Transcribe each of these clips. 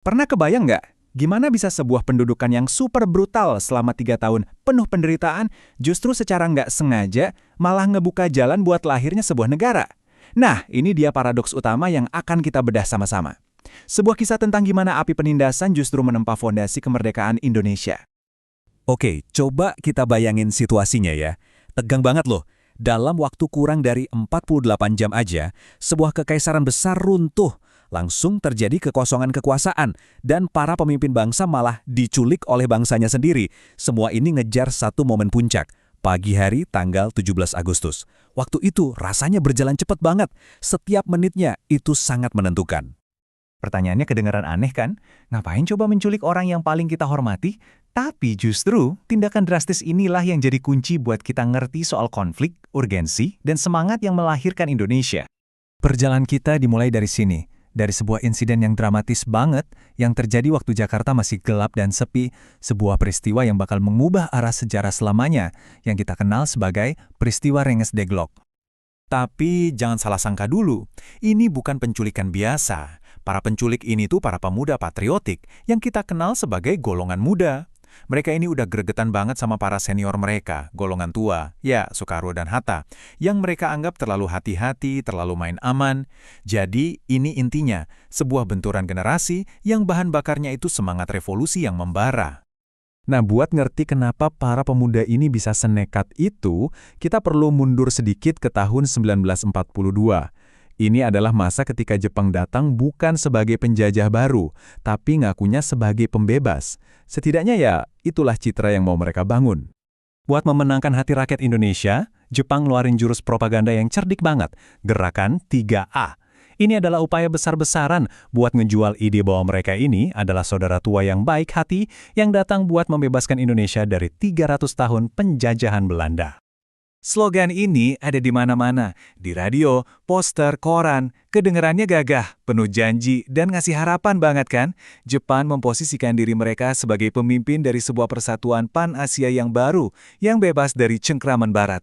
Pernah kebayang nggak? Gimana bisa sebuah pendudukan yang super brutal selama 3 tahun penuh penderitaan justru secara nggak sengaja malah ngebuka jalan buat lahirnya sebuah negara? Nah, ini dia paradoks utama yang akan kita bedah sama-sama. Sebuah kisah tentang gimana api penindasan justru menempa fondasi kemerdekaan Indonesia. Oke, coba kita bayangin situasinya ya. Tegang banget loh. Dalam waktu kurang dari 48 jam aja, sebuah kekaisaran besar runtuh. Langsung terjadi kekosongan kekuasaan, dan para pemimpin bangsa malah diculik oleh bangsanya sendiri. Semua ini ngejar satu momen puncak, pagi hari tanggal 17 Agustus. Waktu itu rasanya berjalan cepat banget. Setiap menitnya itu sangat menentukan. Pertanyaannya kedengaran aneh kan? Ngapain coba menculik orang yang paling kita hormati? Tapi justru tindakan drastis inilah yang jadi kunci buat kita ngerti soal konflik, urgensi, dan semangat yang melahirkan Indonesia. Perjalanan kita dimulai dari sini, dari sebuah insiden yang dramatis banget yang terjadi waktu Jakarta masih gelap dan sepi, sebuah peristiwa yang bakal mengubah arah sejarah selamanya yang kita kenal sebagai peristiwa Rengas Dengklok. Tapi jangan salah sangka dulu, ini bukan penculikan biasa. Para penculik ini tuh para pemuda patriotik yang kita kenal sebagai golongan muda. Mereka ini udah gregetan banget sama para senior mereka, golongan tua, ya Soekarno dan Hatta, yang mereka anggap terlalu hati-hati, terlalu main aman. Jadi ini intinya, sebuah benturan generasi yang bahan bakarnya itu semangat revolusi yang membara. Nah, buat ngerti kenapa para pemuda ini bisa senekat itu, kita perlu mundur sedikit ke tahun 1942. Ini adalah masa ketika Jepang datang bukan sebagai penjajah baru, tapi ngakunya sebagai pembebas. Setidaknya ya, itulah citra yang mau mereka bangun. Buat memenangkan hati rakyat Indonesia, Jepang ngeluarin jurus propaganda yang cerdik banget, gerakan 3A. Ini adalah upaya besar-besaran buat ngejual ide bahwa mereka ini adalah saudara tua yang baik hati yang datang buat membebaskan Indonesia dari 300 tahun penjajahan Belanda. Slogan ini ada di mana-mana, di radio, poster, koran, kedengarannya gagah, penuh janji, dan ngasih harapan banget kan? Jepang memposisikan diri mereka sebagai pemimpin dari sebuah persatuan Pan-Asia yang baru, yang bebas dari cengkraman Barat.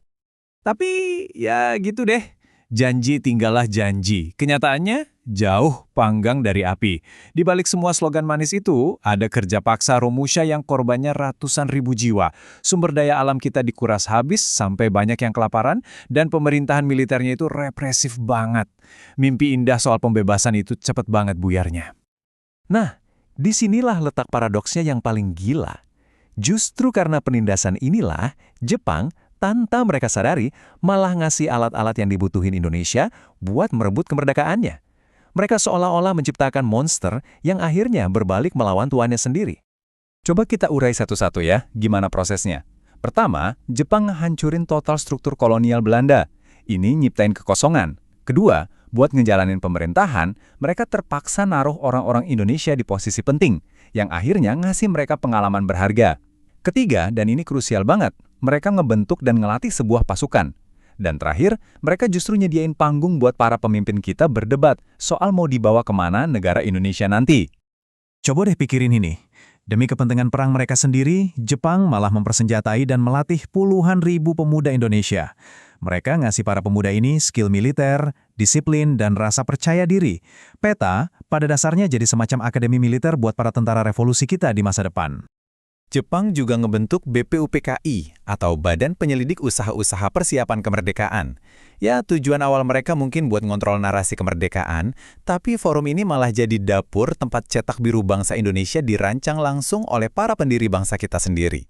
Tapi, ya gitu deh. Janji tinggallah janji. Kenyataannya, jauh panggang dari api. Di balik semua slogan manis itu, ada kerja paksa Romusha yang korbannya ratusan ribu jiwa. Sumber daya alam kita dikuras habis sampai banyak yang kelaparan, dan pemerintahan militernya itu represif banget. Mimpi indah soal pembebasan itu cepet banget buyarnya. Nah, disinilah letak paradoksnya yang paling gila. Justru karena penindasan inilah, Jepang tanpa mereka sadari, malah ngasih alat-alat yang dibutuhin Indonesia buat merebut kemerdekaannya. Mereka seolah-olah menciptakan monster yang akhirnya berbalik melawan tuannya sendiri. Coba kita urai satu-satu ya, gimana prosesnya. Pertama, Jepang hancurin total struktur kolonial Belanda. Ini nyiptain kekosongan. Kedua, buat ngejalanin pemerintahan, mereka terpaksa naruh orang-orang Indonesia di posisi penting, yang akhirnya ngasih mereka pengalaman berharga. Ketiga, dan ini krusial banget, mereka ngebentuk dan ngelatih sebuah pasukan. Dan terakhir, mereka justru nyediain panggung buat para pemimpin kita berdebat soal mau dibawa kemana negara Indonesia nanti. Coba deh pikirin ini. Demi kepentingan perang mereka sendiri, Jepang malah mempersenjatai dan melatih puluhan ribu pemuda Indonesia. Mereka ngasih para pemuda ini skill militer, disiplin, dan rasa percaya diri. PETA pada dasarnya jadi semacam akademi militer buat para tentara revolusi kita di masa depan. Jepang juga ngebentuk BPUPKI atau Badan Penyelidik Usaha-Usaha Persiapan Kemerdekaan. Ya, tujuan awal mereka mungkin buat ngontrol narasi kemerdekaan, tapi forum ini malah jadi dapur tempat cetak biru bangsa Indonesia dirancang langsung oleh para pendiri bangsa kita sendiri.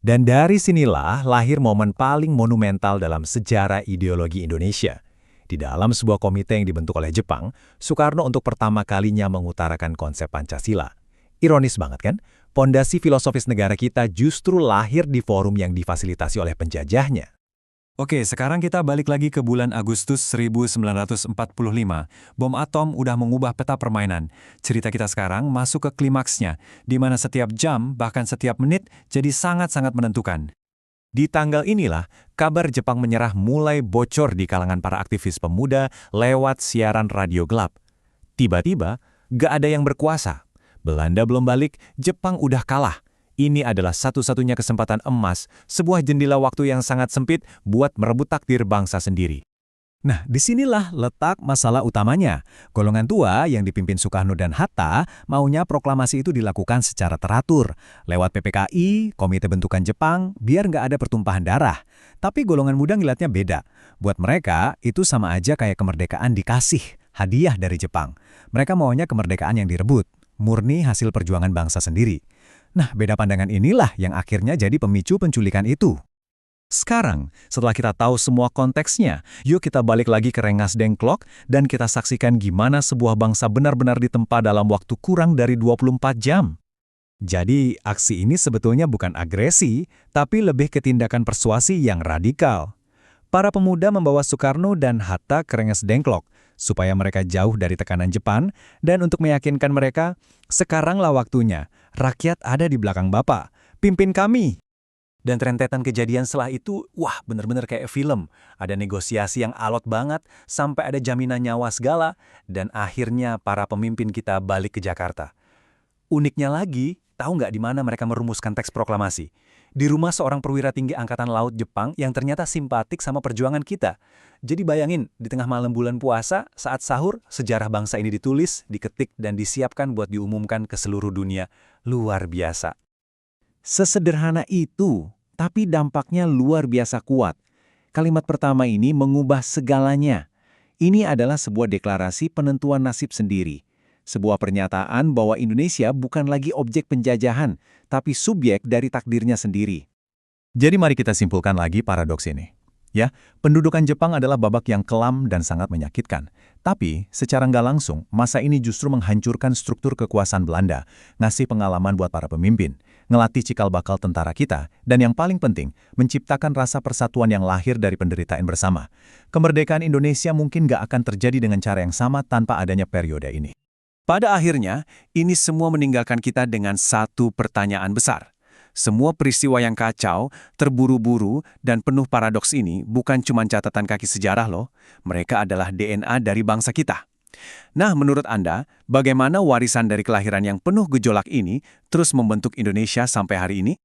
Dan dari sinilah lahir momen paling monumental dalam sejarah ideologi Indonesia. Di dalam sebuah komite yang dibentuk oleh Jepang, Soekarno untuk pertama kalinya mengutarakan konsep Pancasila. Ironis banget kan? Pondasi filosofis negara kita justru lahir di forum yang difasilitasi oleh penjajahnya. Oke, sekarang kita balik lagi ke bulan Agustus 1945. Bom atom udah mengubah peta permainan. Cerita kita sekarang masuk ke klimaksnya, di mana setiap jam, bahkan setiap menit, jadi sangat-sangat menentukan. Di tanggal inilah, kabar Jepang menyerah mulai bocor di kalangan para aktivis pemuda lewat siaran radio gelap. Tiba-tiba, gak ada yang berkuasa. Belanda belum balik, Jepang udah kalah. Ini adalah satu-satunya kesempatan emas, sebuah jendela waktu yang sangat sempit buat merebut takdir bangsa sendiri. Nah, disinilah letak masalah utamanya. Golongan tua yang dipimpin Soekarno dan Hatta maunya proklamasi itu dilakukan secara teratur, lewat PPKI, Komite Bentukan Jepang, biar nggak ada pertumpahan darah. Tapi golongan muda ngeliatnya beda. Buat mereka, itu sama aja kayak kemerdekaan dikasih, hadiah dari Jepang. Mereka maunya kemerdekaan yang direbut, murni hasil perjuangan bangsa sendiri. Nah, beda pandangan inilah yang akhirnya jadi pemicu penculikan itu. Sekarang, setelah kita tahu semua konteksnya, yuk kita balik lagi ke Rengas Dengklok dan kita saksikan gimana sebuah bangsa benar-benar ditempa dalam waktu kurang dari 24 jam. Jadi, aksi ini sebetulnya bukan agresi, tapi lebih ke tindakan persuasi yang radikal. Para pemuda membawa Soekarno dan Hatta ke Rengas Dengklok, supaya mereka jauh dari tekanan Jepang, dan untuk meyakinkan mereka, sekaranglah waktunya, rakyat ada di belakang Bapak, pimpin kami. Dan rentetan kejadian setelah itu, wah bener-bener kayak film. Ada negosiasi yang alot banget, sampai ada jaminan nyawa segala, dan akhirnya para pemimpin kita balik ke Jakarta. Uniknya lagi, tahu nggak di mana mereka merumuskan teks proklamasi? Di rumah seorang perwira tinggi Angkatan Laut Jepang yang ternyata simpatik sama perjuangan kita. Jadi bayangin, di tengah malam bulan puasa, saat sahur, sejarah bangsa ini ditulis, diketik, dan disiapkan buat diumumkan ke seluruh dunia. Luar biasa. Sesederhana itu, tapi dampaknya luar biasa kuat. Kalimat pertama ini mengubah segalanya. Ini adalah sebuah deklarasi penentuan nasib sendiri. Sebuah pernyataan bahwa Indonesia bukan lagi objek penjajahan, tapi subjek dari takdirnya sendiri. Jadi mari kita simpulkan lagi paradoks ini. Ya, pendudukan Jepang adalah babak yang kelam dan sangat menyakitkan. Tapi, secara nggak langsung, masa ini justru menghancurkan struktur kekuasaan Belanda, ngasih pengalaman buat para pemimpin, ngelatih cikal bakal tentara kita, dan yang paling penting, menciptakan rasa persatuan yang lahir dari penderitaan bersama. Kemerdekaan Indonesia mungkin nggak akan terjadi dengan cara yang sama tanpa adanya periode ini. Pada akhirnya, ini semua meninggalkan kita dengan satu pertanyaan besar. Semua peristiwa yang kacau, terburu-buru, dan penuh paradoks ini bukan cuma catatan kaki sejarah loh. Mereka adalah DNA dari bangsa kita. Nah, menurut Anda, bagaimana warisan dari kelahiran yang penuh gejolak ini terus membentuk Indonesia sampai hari ini?